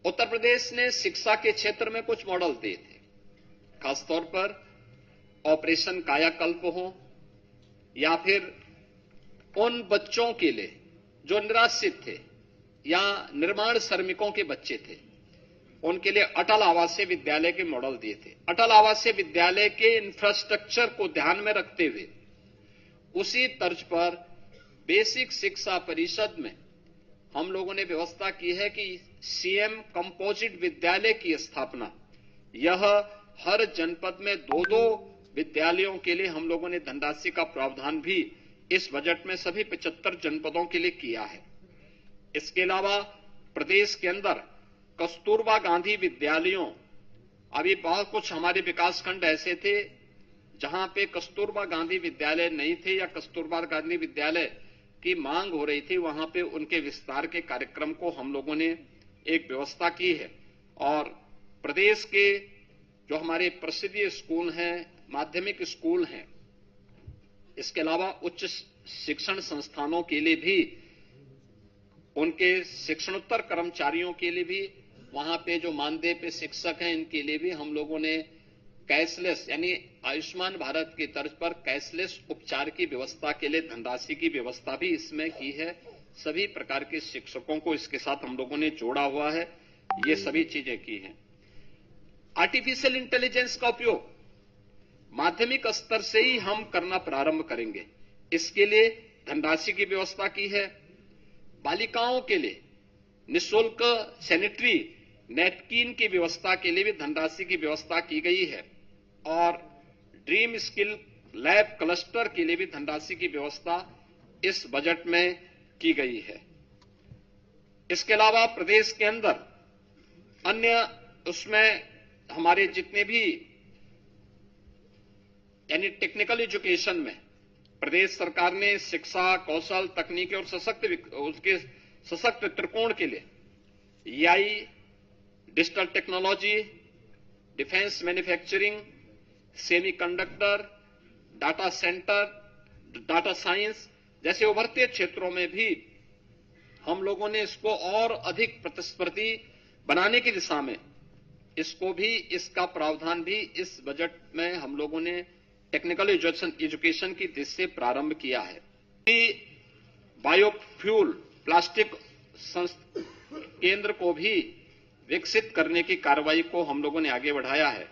उत्तर प्रदेश ने शिक्षा के क्षेत्र में कुछ मॉडल दिए थे, खासतौर पर ऑपरेशन कायाकल्प हो या फिर उन बच्चों के लिए जो निराश्रित थे या निर्माण श्रमिकों के बच्चे थे, उनके लिए अटल आवासीय विद्यालय के मॉडल दिए थे। अटल आवासीय विद्यालय के इंफ्रास्ट्रक्चर को ध्यान में रखते हुए उसी तर्ज पर बेसिक शिक्षा परिषद में हम लोगों ने व्यवस्था की है कि सीएम कंपोजिट विद्यालय की स्थापना, यह हर जनपद में 2-2 विद्यालयों के लिए हम लोगों ने धनराशि का प्रावधान भी इस बजट में सभी 75 जनपदों के लिए किया है। इसके अलावा प्रदेश के अंदर कस्तूरबा गांधी विद्यालयों, अभी बहुत कुछ हमारे विकासखंड ऐसे थे जहां पे कस्तूरबा गांधी विद्यालय नहीं थे या कस्तूरबा गांधी विद्यालय की मांग हो रही थी, वहां पे उनके विस्तार के कार्यक्रम को हम लोगों ने एक व्यवस्था की है। और प्रदेश के जो हमारे प्रसिद्ध स्कूल हैं, माध्यमिक स्कूल हैं, इसके अलावा उच्च शिक्षण संस्थानों के लिए भी, उनके शिक्षणोत्तर कर्मचारियों के लिए भी, वहां पे जो मानदेय पे शिक्षक हैं, इनके लिए भी हम लोगों ने कैशलेस यानी आयुष्मान भारत की तर्ज पर कैशलेस उपचार की व्यवस्था के लिए धनराशि की व्यवस्था भी इसमें की है। सभी प्रकार के शिक्षकों को इसके साथ हम लोगों ने जोड़ा हुआ है, ये सभी चीजें की हैं। आर्टिफिशियल इंटेलिजेंस का उपयोग माध्यमिक स्तर से ही हम करना प्रारंभ करेंगे, इसके लिए धनराशि की व्यवस्था की है। बालिकाओं के लिए निःशुल्क सैनिटरी नैपकिन की व्यवस्था के लिए भी धनराशि की व्यवस्था की गई है और ड्रीम स्किल लैब क्लस्टर के लिए भी धनराशि की व्यवस्था इस बजट में की गई है। इसके अलावा प्रदेश के अंदर अन्य उसमें हमारे जितने भी यानी टेक्निकल एजुकेशन में प्रदेश सरकार ने शिक्षा, कौशल, तकनीकी और उसके सशक्त त्रिकोण के लिए EI, digital technology, defence manufacturing, semiconductor, data centre, data science जैसे उभरते क्षेत्रों में भी हम लोगों ने इसको और अधिक प्रतिस्पर्धी बनाने की दिशा में इसको भी, इसका प्रावधान भी इस बजट में हम लोगों ने टेक्निकल एजुकेशन की दृष्टि से प्रारंभ किया है। बायोफ्यूल प्लास्टिक केंद्र को भी विकसित करने की कार्रवाई को हम लोगों ने आगे बढ़ाया है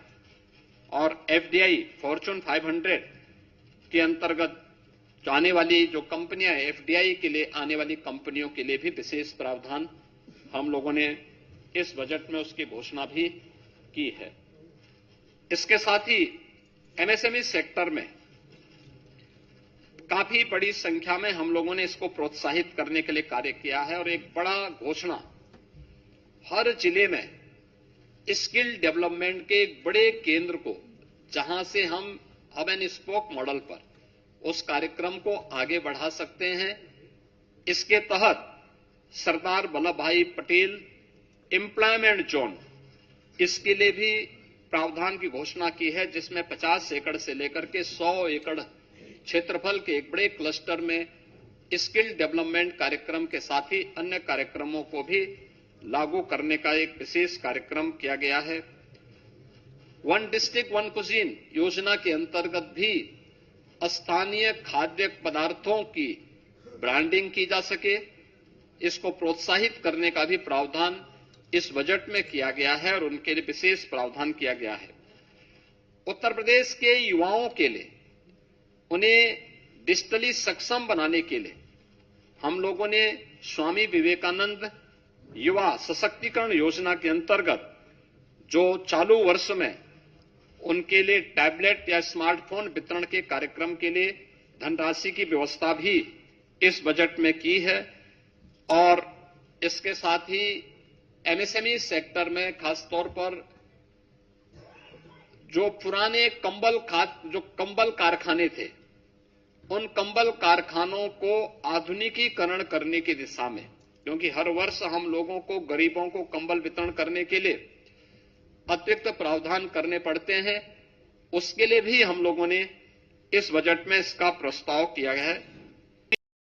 और FDI फॉर्च्यून 500 के अंतर्गत जो आने वाली जो कंपनियां हैं, FDI के लिए आने वाली कंपनियों के लिए भी विशेष प्रावधान हम लोगों ने इस बजट में उसकी घोषणा भी की है। इसके साथ ही MSME सेक्टर में काफी बड़ी संख्या में हम लोगों ने इसको प्रोत्साहित करने के लिए कार्य किया है और एक बड़ा घोषणा, हर जिले में स्किल डेवलपमेंट के एक बड़े केंद्र को, जहां से हम हब एंड स्पोक मॉडल पर उस कार्यक्रम को आगे बढ़ा सकते हैं। इसके तहत सरदार वल्लभ भाई पटेल एम्प्लॉयमेंट जोन, इसके लिए भी प्रावधान की घोषणा की है, जिसमें 50 एकड़ से लेकर के 100 एकड़ क्षेत्रफल के एक बड़े क्लस्टर में स्किल डेवलपमेंट कार्यक्रम के साथ ही अन्य कार्यक्रमों को भी लागू करने का एक विशेष कार्यक्रम किया गया है। वन डिस्ट्रिक्ट वन कुजीन योजना के अंतर्गत भी स्थानीय खाद्य पदार्थों की ब्रांडिंग की जा सके, इसको प्रोत्साहित करने का भी प्रावधान इस बजट में किया गया है और उनके लिए विशेष प्रावधान किया गया है। उत्तर प्रदेश के युवाओं के लिए, उन्हें डिजिटली सक्षम बनाने के लिए हम लोगों ने स्वामी विवेकानंद युवा सशक्तिकरण योजना के अंतर्गत जो चालू वर्ष में उनके लिए टैबलेट या स्मार्टफोन वितरण के कार्यक्रम के लिए धनराशि की व्यवस्था भी इस बजट में की है। और इसके साथ ही MSME सेक्टर में खासतौर पर जो पुराने कंबल कारखाने थे, उन कंबल कारखानों को आधुनिकीकरण करने की दिशा में, क्योंकि हर वर्ष हम लोगों को, गरीबों को कंबल वितरण करने के लिए अतिरिक्त प्रावधान करने पड़ते हैं, उसके लिए भी हम लोगों ने इस बजट में इसका प्रस्ताव किया गया है।